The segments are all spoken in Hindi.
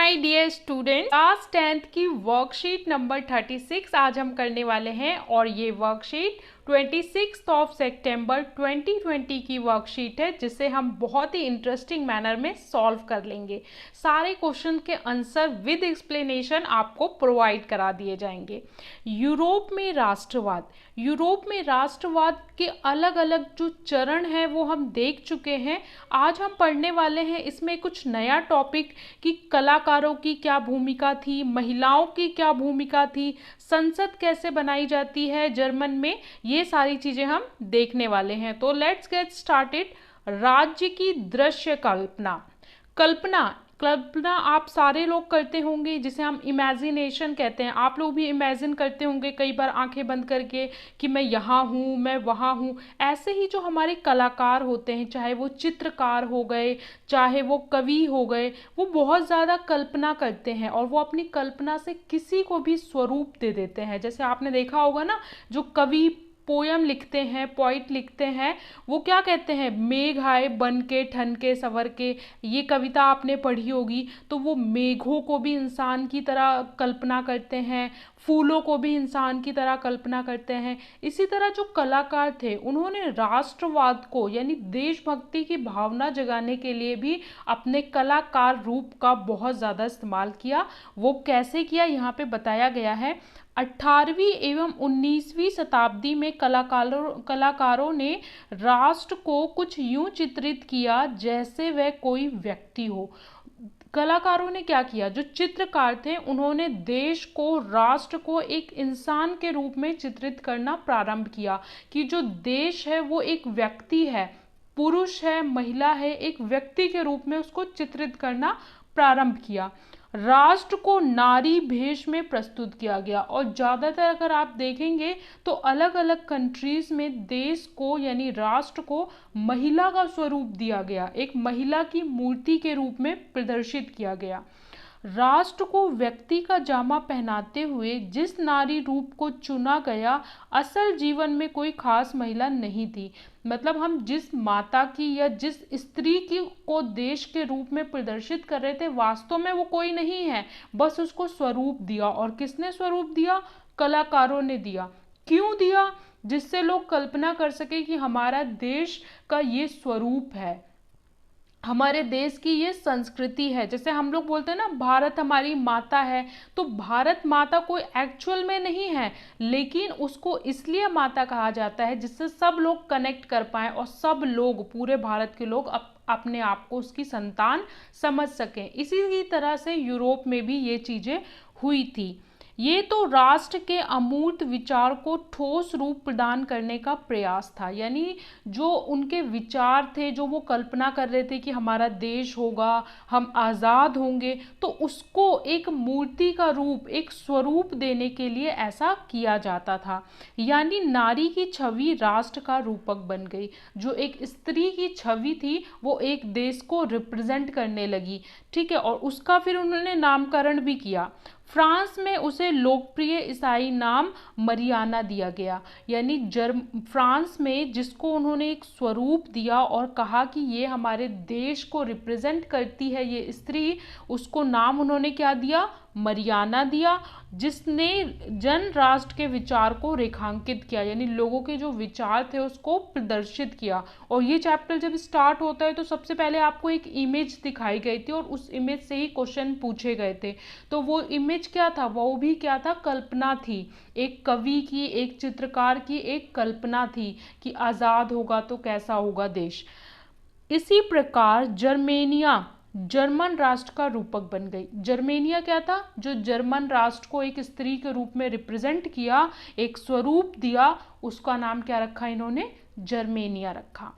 My dear student, class 10th की वर्कशीट नंबर 36 आज हम करने वाले हैं और ये वर्कशीट 26 सितंबर 2020 की वर्कशीट है जिसे हम बहुत ही इंटरेस्टिंग मैनर में सॉल्व कर लेंगे। सारे क्वेश्चन के आंसर विद एक्सप्लेनेशन आपको प्रोवाइड करा दिए जाएंगे। यूरोप में राष्ट्रवाद के अलग अलग जो चरण हैं वो हम देख चुके हैं। आज हम पढ़ने वाले हैं इसमें कुछ नया टॉपिक कि कलाकारों की क्या भूमिका थी, महिलाओं की क्या भूमिका थी, संसद कैसे बनाई जाती है जर्मन में, ये सारी चीजें हम देखने वाले हैं। तो लेट्स गेट स्टार्टेड। राज्य की दृश्य कल्पना आप सारे लोग करते होंगे जिसे हम इमेजिनेशन कहते हैं। आप लोग भी इमेजिन करते होंगे कई बार आंखें बंद करके कि मैं यहाँ हूँ, मैं वहाँ हूँ। ऐसे ही जो हमारे कलाकार होते हैं, चाहे वो चित्रकार हो गए, चाहे वो कवि हो गए, वो बहुत ज़्यादा कल्पना करते हैं और वो अपनी कल्पना से किसी को भी स्वरूप दे देते हैं। जैसे आपने देखा होगा ना, जो कवि पोयम लिखते हैं, पोइट लिखते हैं, वो क्या कहते हैं, मेघ आए बन के ठन के सवर के। ये कविता आपने पढ़ी होगी। तो वो मेघों को भी इंसान की तरह कल्पना करते हैं, फूलों को भी इंसान की तरह कल्पना करते हैं। इसी तरह जो कलाकार थे उन्होंने राष्ट्रवाद को यानी देशभक्ति की भावना जगाने के लिए भी अपने कलाकार रूप का बहुत ज़्यादा इस्तेमाल किया। वो कैसे किया यहाँ पे बताया गया है। 18वीं एवं 19वीं शताब्दी में कलाकारों ने राष्ट्र को कुछ यूं चित्रित किया जैसे वह कोई व्यक्ति हो। कलाकारों ने क्या किया, जो चित्रकार थे उन्होंने देश को, राष्ट्र को एक इंसान के रूप में चित्रित करना प्रारंभ किया कि जो देश है वो एक व्यक्ति है, पुरुष है, महिला है, एक व्यक्ति के रूप में उसको चित्रित करना प्रारंभ किया। राष्ट्र को नारी भेष में प्रस्तुत किया गया और ज़्यादातर अगर आप देखेंगे तो अलग अलग कंट्रीज में देश को यानी राष्ट्र को महिला का स्वरूप दिया गया, एक महिला की मूर्ति के रूप में प्रदर्शित किया गया। राष्ट्र को व्यक्ति का जामा पहनाते हुए जिस नारी रूप को चुना गया, असल जीवन में कोई खास महिला नहीं थी। मतलब हम जिस माता की या जिस स्त्री की को देश के रूप में प्रदर्शित कर रहे थे, वास्तव में वो कोई नहीं है, बस उसको स्वरूप दिया। और किसने स्वरूप दिया? कलाकारों ने दिया। क्यों दिया? जिससे लोग कल्पना कर सके कि हमारा देश का ये स्वरूप है, हमारे देश की ये संस्कृति है। जैसे हम लोग बोलते हैं ना, भारत हमारी माता है, तो भारत माता कोई एक्चुअल में नहीं है, लेकिन उसको इसलिए माता कहा जाता है जिससे सब लोग कनेक्ट कर पाएं और सब लोग, पूरे भारत के लोग अपने आप को उसकी संतान समझ सकें। इसी तरह से यूरोप में भी ये चीज़ें हुई थी। ये तो राष्ट्र के अमूर्त विचार को ठोस रूप प्रदान करने का प्रयास था। यानी जो उनके विचार थे, जो वो कल्पना कर रहे थे कि हमारा देश होगा, हम आज़ाद होंगे, तो उसको एक मूर्ति का रूप, एक स्वरूप देने के लिए ऐसा किया जाता था। यानी नारी की छवि राष्ट्र का रूपक बन गई। जो एक स्त्री की छवि थी वो एक देश को रिप्रेजेंट करने लगी, ठीक है। और उसका फिर उन्होंने नामकरण भी किया। फ्रांस में उसे लोकप्रिय ईसाई नाम मरियाना दिया गया। यानी फ्रांस में जिसको उन्होंने एक स्वरूप दिया और कहा कि ये हमारे देश को रिप्रेजेंट करती है ये स्त्री, उसको नाम उन्होंने क्या दिया? मरियाना दिया, जिसने जन राष्ट्र के विचार को रेखांकित किया, यानी लोगों के जो विचार थे उसको प्रदर्शित किया। और ये चैप्टर जब स्टार्ट होता है तो सबसे पहले आपको एक इमेज दिखाई गई थी और उस इमेज से ही क्वेश्चन पूछे गए थे। तो वो इमेज क्या था? वो भी क्या था? कल्पना थी। एक कवि की, एक चित्रकार की एक कल्पना थी कि आज़ाद होगा तो कैसा होगा देश। इसी प्रकार जर्मेनिया जर्मन राष्ट्र का रूपक बन गई। जर्मेनिया क्या था? जो जर्मन राष्ट्र को एक स्त्री के रूप में रिप्रेजेंट किया, एक स्वरूप दिया, उसका नाम क्या रखा इन्होंने? जर्मेनिया रखा।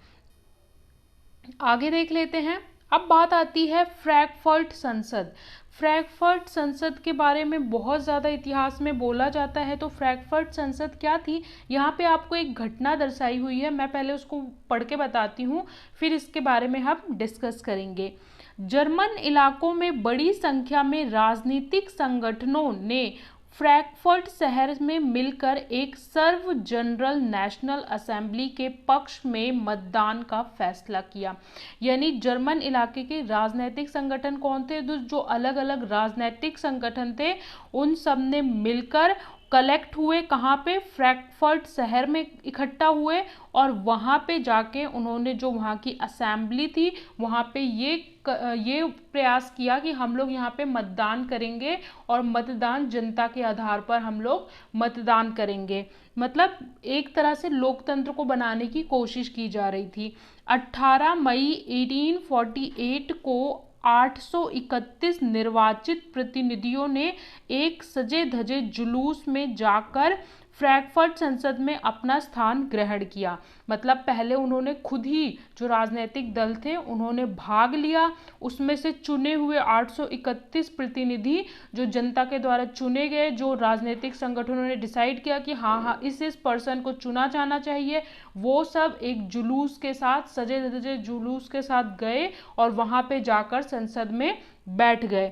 आगे देख लेते हैं। अब बात आती है फ्रैंकफर्ट संसद। फ्रैंकफर्ट संसद के बारे में बहुत ज़्यादा इतिहास में बोला जाता है। तो फ्रैंकफर्ट संसद क्या थी? यहाँ पे आपको एक घटना दर्शाई हुई है, मैं पहले उसको पढ़ के बताती हूँ, फिर इसके बारे में हम डिस्कस करेंगे। जर्मन इलाकों में बड़ी संख्या में राजनीतिक संगठनों ने फ्रैंकफर्ट शहर में मिलकर एक सर्व जनरल नेशनल असेंबली के पक्ष में मतदान का फैसला किया। यानी जर्मन इलाके के राजनीतिक संगठन कौन थे? जो अलग अलग राजनीतिक संगठन थे उन सब ने मिलकर कलेक्ट हुए, कहाँ पे? फ्रैंकफर्ट शहर में इकट्ठा हुए और वहाँ पे जाके उन्होंने जो वहाँ की असेंबली थी वहाँ पे ये प्रयास किया कि हम लोग यहाँ पे मतदान करेंगे और मतदान जनता के आधार पर हम लोग मतदान करेंगे। मतलब एक तरह से लोकतंत्र को बनाने की कोशिश की जा रही थी। 18 मई 1848 को 831 निर्वाचित प्रतिनिधियों ने एक सजे धजे जुलूस में जाकर फ्रैंकफर्ट संसद में अपना स्थान ग्रहण किया। मतलब पहले उन्होंने खुद ही, जो राजनीतिक दल थे उन्होंने भाग लिया, उसमें से चुने हुए 831 प्रतिनिधि जो जनता के द्वारा चुने गए, जो राजनीतिक संगठनों ने डिसाइड किया कि हाँ इस पर्सन को चुना जाना चाहिए, वो सब एक जुलूस के साथ, सजे धजे जुलूस के साथ गए और वहाँ पे जाकर संसद में बैठ गए।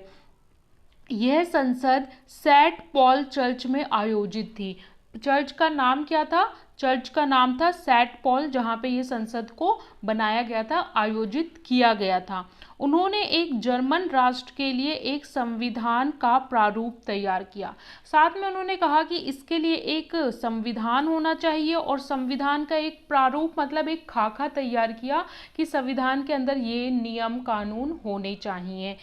यह संसद सेंट पॉल चर्च में आयोजित थी। चर्च का नाम क्या था? चर्च का नाम था सेंट पॉल, जहाँ पे ये संसद को बनाया गया था, आयोजित किया गया था। उन्होंने एक जर्मन राष्ट्र के लिए एक संविधान का प्रारूप तैयार किया। साथ में उन्होंने कहा कि इसके लिए एक संविधान होना चाहिए और संविधान का एक प्रारूप मतलब एक खाका तैयार किया कि संविधान के अंदर ये नियम कानून होने चाहिए।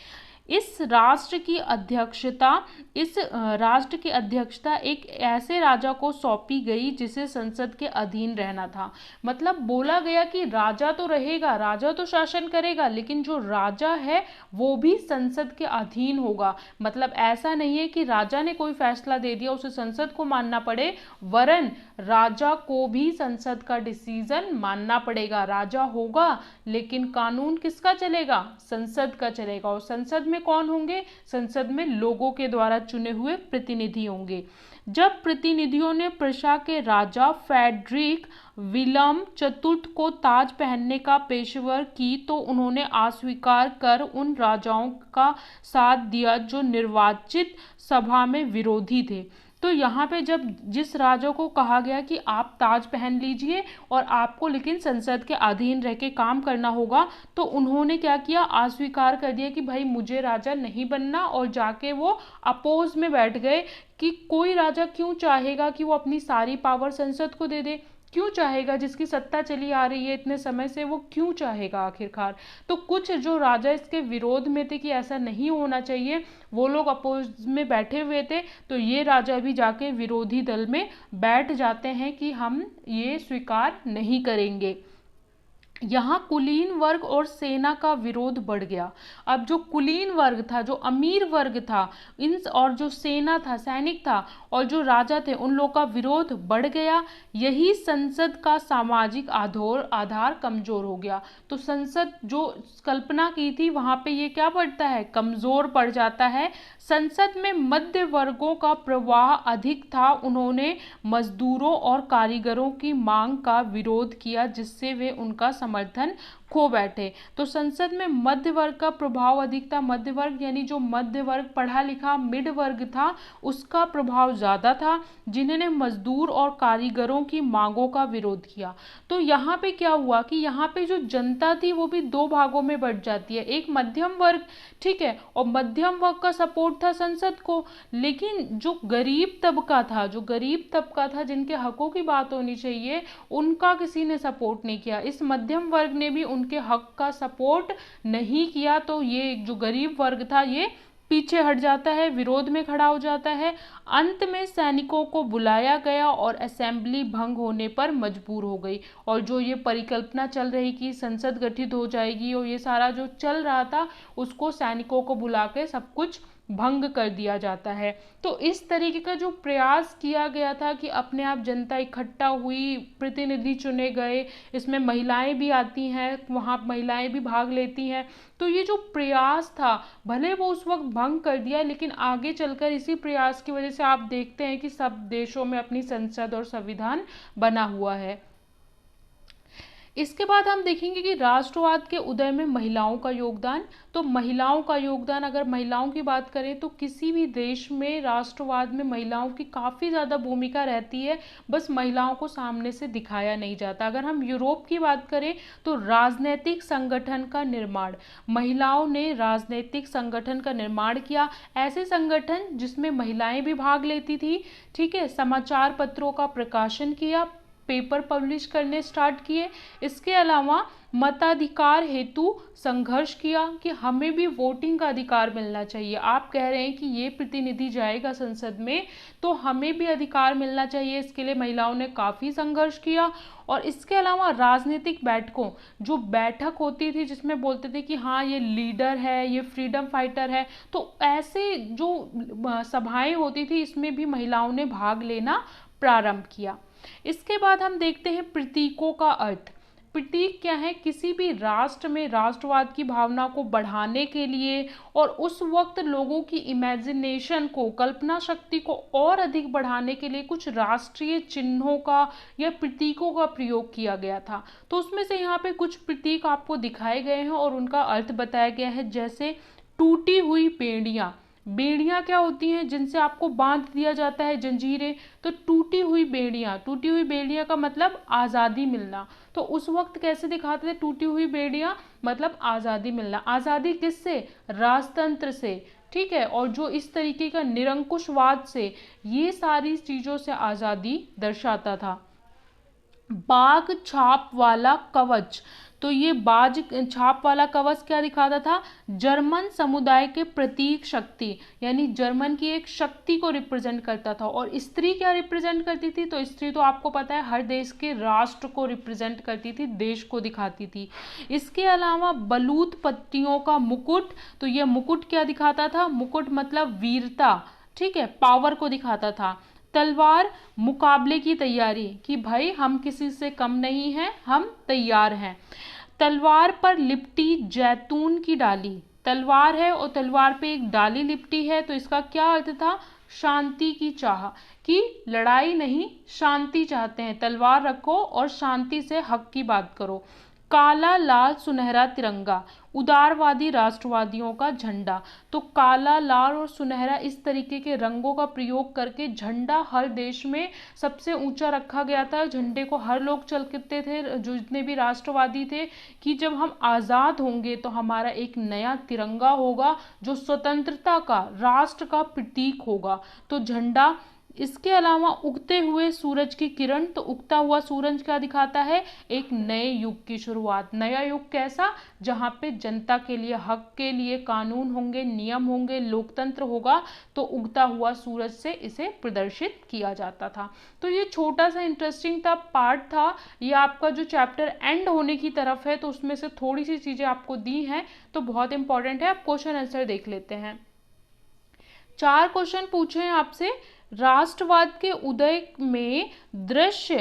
इस राष्ट्र की अध्यक्षता एक ऐसे राजा को सौंपी गई जिसे संसद के अधीन रहना था। मतलब बोला गया कि राजा तो रहेगा, राजा तो शासन करेगा, लेकिन जो राजा है वो भी संसद के अधीन होगा। मतलब ऐसा नहीं है कि राजा ने कोई फैसला दे दिया उसे संसद को मानना पड़े, वरन राजा को भी संसद का डिसीजन मानना पड़ेगा। राजा होगा लेकिन कानून किसका चलेगा? संसद का चलेगा। और संसद में कौन होंगे? संसद में लोगों के द्वारा चुने हुए प्रतिनिधि होंगे। जब प्रतिनिधियों ने प्रशा के राजा फ्रेडरिक विलम चतुर्थ को ताज पहनने का पेशवर की तो उन्होंने अस्वीकार कर उन राजाओं का साथ दिया जो निर्वाचित सभा में विरोधी थे। तो यहाँ पे जब जिस राजा को कहा गया कि आप ताज पहन लीजिए और आपको लेकिन संसद के अधीन रह के काम करना होगा, तो उन्होंने क्या किया? अस्वीकार कर दिया कि भाई मुझे राजा नहीं बनना, और जाके वो अपोज में बैठ गए कि कोई राजा क्यों चाहेगा कि वो अपनी सारी पावर संसद को दे दे? क्यों चाहेगा? जिसकी सत्ता चली आ रही है इतने समय से, वो क्यों चाहेगा आखिरकार? तो कुछ जो राजा इसके विरोध में थे कि ऐसा नहीं होना चाहिए, वो लोग अपोज में बैठे हुए थे। तो ये राजा भी जाके विरोधी दल में बैठ जाते हैं कि हम ये स्वीकार नहीं करेंगे। यहाँ कुलीन वर्ग और सेना का विरोध बढ़ गया। अब जो कुलीन वर्ग था, जो अमीर वर्ग था, इन और जो सेना था, सैनिक था, और जो राजा थे, उन लोगों का विरोध बढ़ गया। यही संसद का सामाजिक आधार कमजोर हो गया। तो संसद जो कल्पना की थी वहाँ पे ये क्या पड़ता है? कमजोर पड़ जाता है। संसद में मध्य वर्गों का प्रवाह अधिक था। उन्होंने मजदूरों और कारीगरों की मांग का विरोध किया जिससे वे उनका समर्थन खो बैठे। तो संसद में मध्य वर्ग का प्रभाव अधिक था। मध्य वर्ग यानी जो मध्य वर्ग, पढ़ा लिखा मिड वर्ग था, उसका प्रभाव ज्यादा था, जिन्होंने मजदूर और कारीगरों की मांगों का विरोध किया। तो यहाँ पे क्या हुआ कि यहाँ पे जो जनता थी वो भी दो भागों में बढ़ जाती है। एक मध्यम वर्ग, ठीक है, और मध्यम वर्ग का सपोर्ट था संसद को, लेकिन जो गरीब तबका था जिनके हकों की बात होनी चाहिए, उनका किसी ने सपोर्ट नहीं किया। इस मध्यम वर्ग ने भी उनके हक का सपोर्ट नहीं किया। तो ये जो गरीब वर्ग था ये पीछे हट जाता है, विरोध में खड़ा हो जाता है। अंत में सैनिकों को बुलाया गया और असेंबली भंग होने पर मजबूर हो गई। और जो ये परिकल्पना चल रही कि संसद गठित हो जाएगी और ये सारा जो चल रहा था, उसको सैनिकों को बुला के सब कुछ भंग कर दिया जाता है। तो इस तरीके का जो प्रयास किया गया था कि अपने आप जनता इकट्ठा हुई, प्रतिनिधि चुने गए, इसमें महिलाएं भी आती हैं, वहाँ महिलाएं भी भाग लेती हैं। तो ये जो प्रयास था, भले वो उस वक्त भंग कर दिया, लेकिन आगे चलकर इसी प्रयास की वजह से आप देखते हैं कि सब देशों में अपनी संसद और संविधान बना हुआ है। इसके बाद हम देखेंगे कि राष्ट्रवाद के उदय में महिलाओं का योगदान। तो महिलाओं का योगदान, अगर महिलाओं की बात करें तो किसी भी देश में राष्ट्रवाद में महिलाओं की काफ़ी ज़्यादा भूमिका रहती है, बस महिलाओं को सामने से दिखाया नहीं जाता। अगर हम यूरोप की बात करें तो राजनीतिक संगठन का निर्माण, महिलाओं ने राजनीतिक संगठन का निर्माण किया, ऐसे संगठन जिसमें महिलाएं भी भाग लेती थी, ठीक है। समाचार पत्रों का प्रकाशन किया, पेपर पब्लिश करने स्टार्ट किए। इसके अलावा मताधिकार हेतु संघर्ष किया कि हमें भी वोटिंग का अधिकार मिलना चाहिए। आप कह रहे हैं कि ये प्रतिनिधि जाएगा संसद में तो हमें भी अधिकार मिलना चाहिए, इसके लिए महिलाओं ने काफ़ी संघर्ष किया। और इसके अलावा राजनीतिक बैठकों, जो बैठक होती थी जिसमें बोलते थे कि हाँ ये लीडर है, ये फ्रीडम फाइटर है, तो ऐसे जो सभाएं होती थी इसमें भी महिलाओं ने भाग लेना प्रारंभ किया। इसके बाद हम देखते हैं प्रतीकों का अर्थ। प्रतीक क्या है? किसी भी राष्ट्र में राष्ट्रवाद की भावना को बढ़ाने के लिए और उस वक्त लोगों की इमेजिनेशन को, कल्पना शक्ति को और अधिक बढ़ाने के लिए कुछ राष्ट्रीय चिन्हों का या प्रतीकों का प्रयोग किया गया था। तो उसमें से यहाँ पे कुछ प्रतीक आपको दिखाए गए हैं और उनका अर्थ बताया गया है। जैसे टूटी हुई बेड़ियाँ, बेड़ियाँ क्या होती हैं? जिनसे आपको बांध दिया जाता है, जंजीरें। तो टूटी हुई बेड़ियाँ, टूटी हुई बेड़ियाँ का मतलब आज़ादी मिलना। तो उस वक्त कैसे दिखाते थे? टूटी हुई बेड़ियाँ मतलब आज़ादी मिलना। आज़ादी किससे? राजतंत्र से, ठीक है। और जो इस तरीके का निरंकुशवाद से, ये सारी चीज़ों से आज़ादी दर्शाता था। बाघ छाप वाला कवच, तो ये बाज छाप वाला कवच क्या दिखाता था? जर्मन समुदाय के प्रतीक शक्ति, यानी जर्मन की एक शक्ति को रिप्रेजेंट करता था। और स्त्री क्या रिप्रेजेंट करती थी? तो स्त्री तो आपको पता है हर देश के राष्ट्र को रिप्रेजेंट करती थी, देश को दिखाती थी। इसके अलावा बलूत पट्टियों का मुकुट, तो ये मुकुट क्या दिखाता था? मुकुट मतलब वीरता, ठीक है, पावर को दिखाता था। तलवार मुकाबले की तैयारी, कि भाई हम किसी से कम नहीं हैं, हम तैयार हैं। तलवार पर लिपटी जैतून की डाली, तलवार है और तलवार पे एक डाली लिपटी है, तो इसका क्या अर्थ था? शांति की चाह, कि लड़ाई नहीं शांति चाहते हैं, तलवार रखो और शांति से हक की बात करो। काला लाल सुनहरा तिरंगा, उदारवादी राष्ट्रवादियों का झंडा। तो काला, लाल और सुनहरा इस तरीके के रंगों का प्रयोग करके झंडा हर देश में सबसे ऊंचा रखा गया था। झंडे को हर लोग चलते थे, जो जितने भी राष्ट्रवादी थे, कि जब हम आज़ाद होंगे तो हमारा एक नया तिरंगा होगा जो स्वतंत्रता का, राष्ट्र का प्रतीक होगा। तो झंडा। इसके अलावा उगते हुए सूरज की किरण, तो उगता हुआ सूरज क्या दिखाता है? एक नए युग की शुरुआत। नया युग कैसा? जहाँ पे जनता के लिए, हक के लिए कानून होंगे, नियम होंगे, लोकतंत्र होगा। तो उगता हुआ सूरज से इसे प्रदर्शित किया जाता था। तो ये छोटा सा इंटरेस्टिंग था, पार्ट था। ये आपका जो चैप्टर एंड होने की तरफ है, तो उसमें से थोड़ी सी चीज़ें आपको दी हैं, तो बहुत इंपॉर्टेंट है। आप क्वेश्चन आंसर देख लेते हैं। 4 क्वेश्चन पूछे हैं आपसे। राष्ट्रवाद के उदय में दृश्य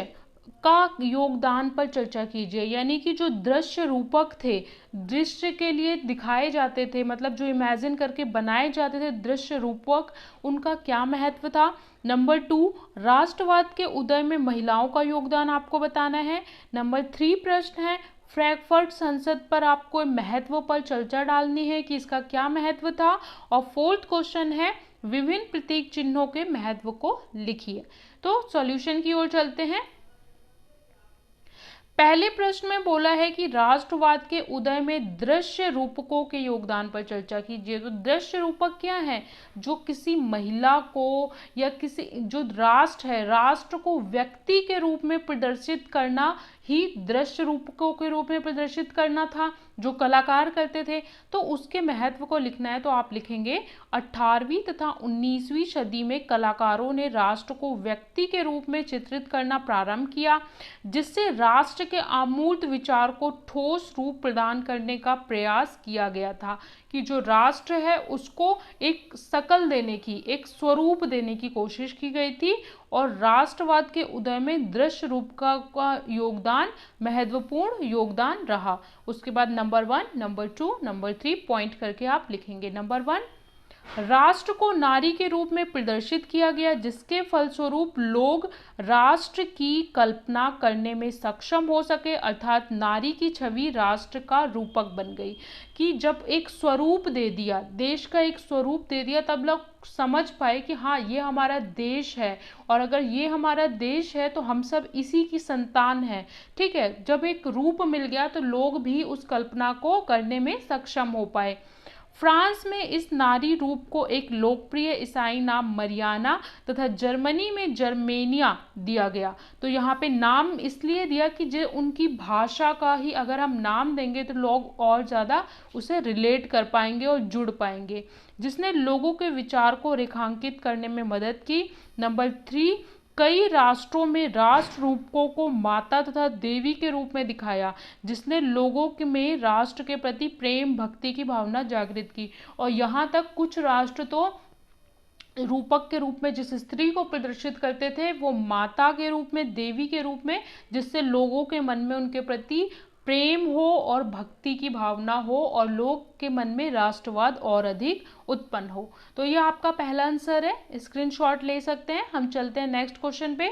का योगदान पर चर्चा कीजिए, यानी कि जो दृश्य रूपक थे, दृश्य के लिए दिखाए जाते थे, मतलब जो इमेजिन करके बनाए जाते थे दृश्य रूपक, उनका क्या महत्व था। नंबर 2, राष्ट्रवाद के उदय में महिलाओं का योगदान आपको बताना है। नंबर 3 प्रश्न है, फ्रैंकफर्ट संसद पर आपको महत्व पर चर्चा डालनी है कि इसका क्या महत्व था। और 4th क्वेश्चन है, विभिन्न प्रतीक चिन्हों के महत्व को लिखिए। तो सॉल्यूशन की ओर चलते हैं। पहले प्रश्न में बोला है कि राष्ट्रवाद के उदय में दृश्य रूपकों के योगदान पर चर्चा कीजिए। तो दृश्य रूपक क्या है? जो किसी महिला को या किसी जो राष्ट्र है, राष्ट्र को व्यक्ति के रूप में प्रदर्शित करना ही दृश्य रूपकों के रूप में प्रदर्शित करना था, जो कलाकार करते थे। तो उसके महत्व को लिखना है, तो आप लिखेंगे 18वीं तथा 19वीं सदी में कलाकारों ने राष्ट्र को व्यक्ति के रूप में चित्रित करना प्रारंभ किया, जिससे राष्ट्र के अमूर्त विचार को ठोस रूप प्रदान करने का प्रयास किया गया था। कि जो राष्ट्र है उसको एक शकल देने की, एक स्वरूप देने की कोशिश की गई थी। और राष्ट्रवाद के उदय में दृश्य रूप का योगदान, महत्वपूर्ण योगदान रहा। उसके बाद नंबर 1, नंबर 2, नंबर 3 पॉइंट करके आप लिखेंगे। नंबर 1, राष्ट्र को नारी के रूप में प्रदर्शित किया गया, जिसके फलस्वरूप लोग राष्ट्र की कल्पना करने में सक्षम हो सके, अर्थात नारी की छवि राष्ट्र का रूपक बन गई। कि जब एक स्वरूप दे दिया, देश का एक स्वरूप दे दिया, तब लोग समझ पाए कि हाँ ये हमारा देश है, और अगर ये हमारा देश है तो हम सब इसी की संतान है। ठीक है, जब एक रूप मिल गया तो लोग भी उस कल्पना को करने में सक्षम हो पाए। फ्रांस में इस नारी रूप को एक लोकप्रिय ईसाई नाम मरियाना तथा जर्मनी में जर्मेनिया दिया गया। तो यहाँ पे नाम इसलिए दिया कि जो उनकी भाषा का ही अगर हम नाम देंगे तो लोग और ज़्यादा उसे रिलेट कर पाएंगे और जुड़ पाएंगे, जिसने लोगों के विचार को रेखांकित करने में मदद की। नंबर 3, कई राष्ट्रों में राष्ट्र रूपकों को माता तथा देवी के रूप में दिखाया, जिसने लोगों में राष्ट्र के प्रति प्रेम भक्ति की भावना जागृत की। और यहाँ तक कुछ राष्ट्र तो रूपक के रूप में जिस स्त्री को प्रदर्शित करते थे वो माता के रूप में, देवी के रूप में, जिससे लोगों के मन में उनके प्रति प्रेम हो और भक्ति की भावना हो और लोग के मन में राष्ट्रवाद और अधिक उत्पन्न हो। तो ये आपका पहला आंसर है, स्क्रीनशॉट ले सकते हैं। हम चलते हैं नेक्स्ट क्वेश्चन पे।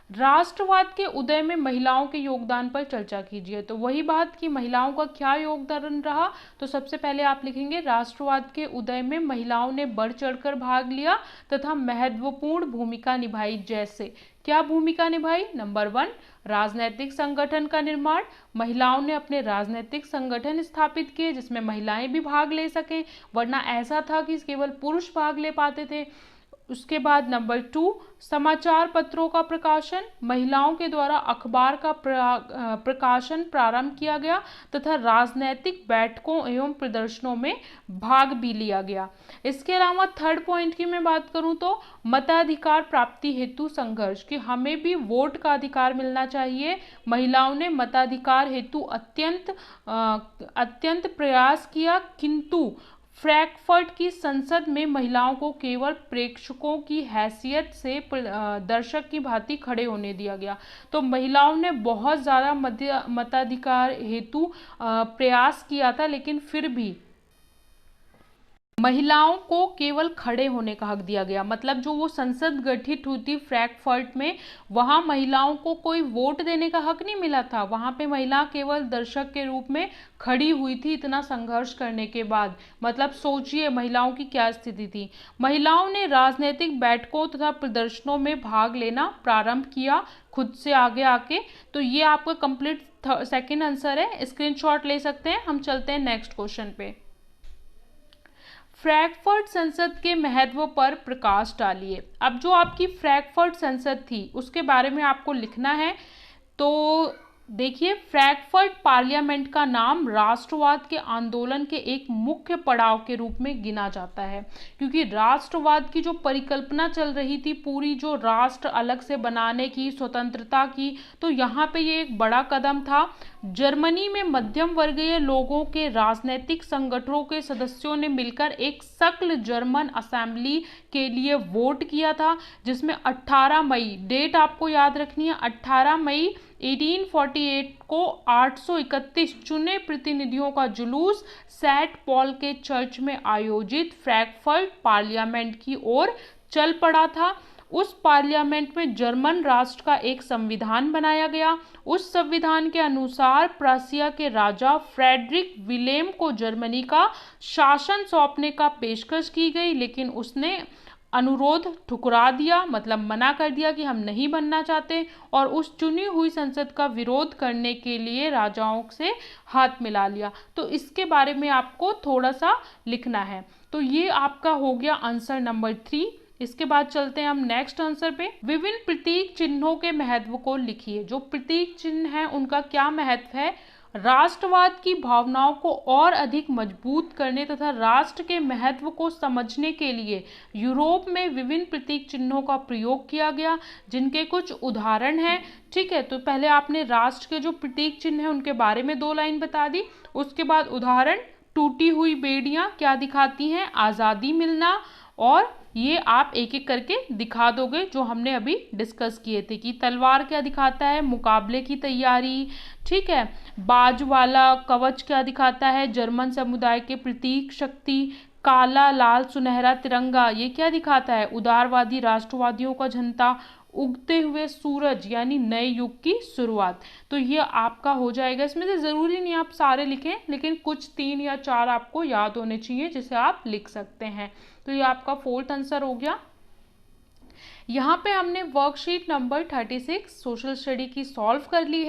राष्ट्रवाद के उदय में महिलाओं के योगदान पर चर्चा कीजिए। तो वही बात कि महिलाओं का क्या योगदान रहा, तो सबसे पहले आप लिखेंगे राष्ट्रवाद के उदय में महिलाओं ने बढ़ चढ़कर भाग लिया तथा महत्वपूर्ण भूमिका निभाई। जैसे क्या भूमिका निभाई? नंबर 1, राजनैतिक संगठन का निर्माण। महिलाओं ने अपने राजनीतिक संगठन स्थापित किए जिसमें महिलाएं भी भाग ले सकें, वरना ऐसा था कि केवल पुरुष भाग ले पाते थे। उसके बाद नंबर 2, समाचार पत्रों का प्रकाशन। महिलाओं के द्वारा अखबार का प्रकाशन प्रारंभ किया गया तथा राजनैतिक बैठकों एवं प्रदर्शनों में भाग भी लिया गया। इसके अलावा थर्ड पॉइंट की मैं बात करूं तो मताधिकार प्राप्ति हेतु संघर्ष, कि हमें भी वोट का अधिकार मिलना चाहिए। महिलाओं ने मताधिकार हेतु अत्यंत प्रयास किया, किंतु फ्रैंकफर्ट की संसद में महिलाओं को केवल प्रेक्षकों की हैसियत से दर्शक की भांति खड़े होने दिया गया। तो महिलाओं ने बहुत ज़्यादा मताधिकार हेतु प्रयास किया था, लेकिन फिर भी महिलाओं को केवल खड़े होने का हक दिया गया। मतलब जो वो संसद गठित हुई थी फ्रैंकफर्ट में, वहां महिलाओं को कोई वोट देने का हक नहीं मिला था। वहां पे महिला केवल दर्शक के रूप में खड़ी हुई थी इतना संघर्ष करने के बाद। मतलब सोचिए महिलाओं की क्या स्थिति थी। महिलाओं ने राजनीतिक बैठकों तथा प्रदर्शनों में भाग लेना प्रारंभ किया खुद से आगे आके। तो ये आपका कंप्लीट सेकेंड आंसर है, स्क्रीनशॉट ले सकते हैं। हम चलते हैं नेक्स्ट क्वेश्चन पे। फ्रैंकफर्ट संसद के महत्व पर प्रकाश डालिए। अब जो आपकी फ्रैंकफर्ट संसद थी उसके बारे में आपको लिखना है। तो देखिए, फ्रैंकफर्ट पार्लियामेंट का नाम राष्ट्रवाद के आंदोलन के एक मुख्य पड़ाव के रूप में गिना जाता है, क्योंकि राष्ट्रवाद की जो परिकल्पना चल रही थी पूरी, जो राष्ट्र अलग से बनाने की, स्वतंत्रता की, तो यहाँ पे ये एक बड़ा कदम था। जर्मनी में मध्यम वर्गीय लोगों के राजनीतिक संगठनों के सदस्यों ने मिलकर एक सकल जर्मन असेंबली के लिए वोट किया था, जिसमें 18 मई, डेट आपको याद रखनी है, 18 मई 1848 को 831 चुने प्रतिनिधियों का जुलूस सेंट पॉल के चर्च में आयोजित फ्रैंकफर्ट पार्लियामेंट की ओर चल पड़ा था। उस पार्लियामेंट में जर्मन राष्ट्र का एक संविधान बनाया गया। उस संविधान के अनुसार प्रूसिया के राजा फ्रेडरिक विलेम को जर्मनी का शासन सौंपने का पेशकश की गई, लेकिन उसने अनुरोध ठुकरा दिया, मतलब मना कर दिया कि हम नहीं बनना चाहते, और उस चुनी हुई संसद का विरोध करने के लिए राजाओं से हाथ मिला लिया। तो इसके बारे में आपको थोड़ा सा लिखना है। तो ये आपका हो गया आंसर नंबर 3। इसके बाद चलते हैं हम नेक्स्ट आंसर पे। विभिन्न प्रतीक चिन्हों के महत्व को लिखिए। जो प्रतीक चिन्ह हैं उनका क्या महत्व है? राष्ट्रवाद की भावनाओं को और अधिक मजबूत करने तथा राष्ट्र के महत्व को समझने के लिए यूरोप में विभिन्न प्रतीक चिन्हों का प्रयोग किया गया, जिनके कुछ उदाहरण हैं। ठीक है, तो पहले आपने राष्ट्र के जो प्रतीक चिन्ह हैं उनके बारे में 2 लाइन बता दी। उसके बाद उदाहरण, टूटी हुई बेड़ियां क्या दिखाती हैं? आज़ादी मिलना। और ये आप एक एक करके दिखा दोगे जो हमने अभी डिस्कस किए थे कि तलवार क्या दिखाता है, मुकाबले की तैयारी, ठीक है। बाज वाला कवच क्या दिखाता है, जर्मन समुदाय के प्रतीक शक्ति। काला लाल सुनहरा तिरंगा ये क्या दिखाता है, उदारवादी राष्ट्रवादियों का झंडा। उगते हुए सूरज यानी नए युग की शुरुआत। तो ये आपका हो जाएगा। इसमें से ज़रूरी नहीं आप सारे लिखें, लेकिन कुछ 3 या 4 आपको याद होने चाहिए जिसे आप लिख सकते हैं। तो ये आपका 4th आंसर हो गया। यहाँ पे हमने वर्कशीट नंबर 36 सोशल स्टडी की सॉल्व कर ली है।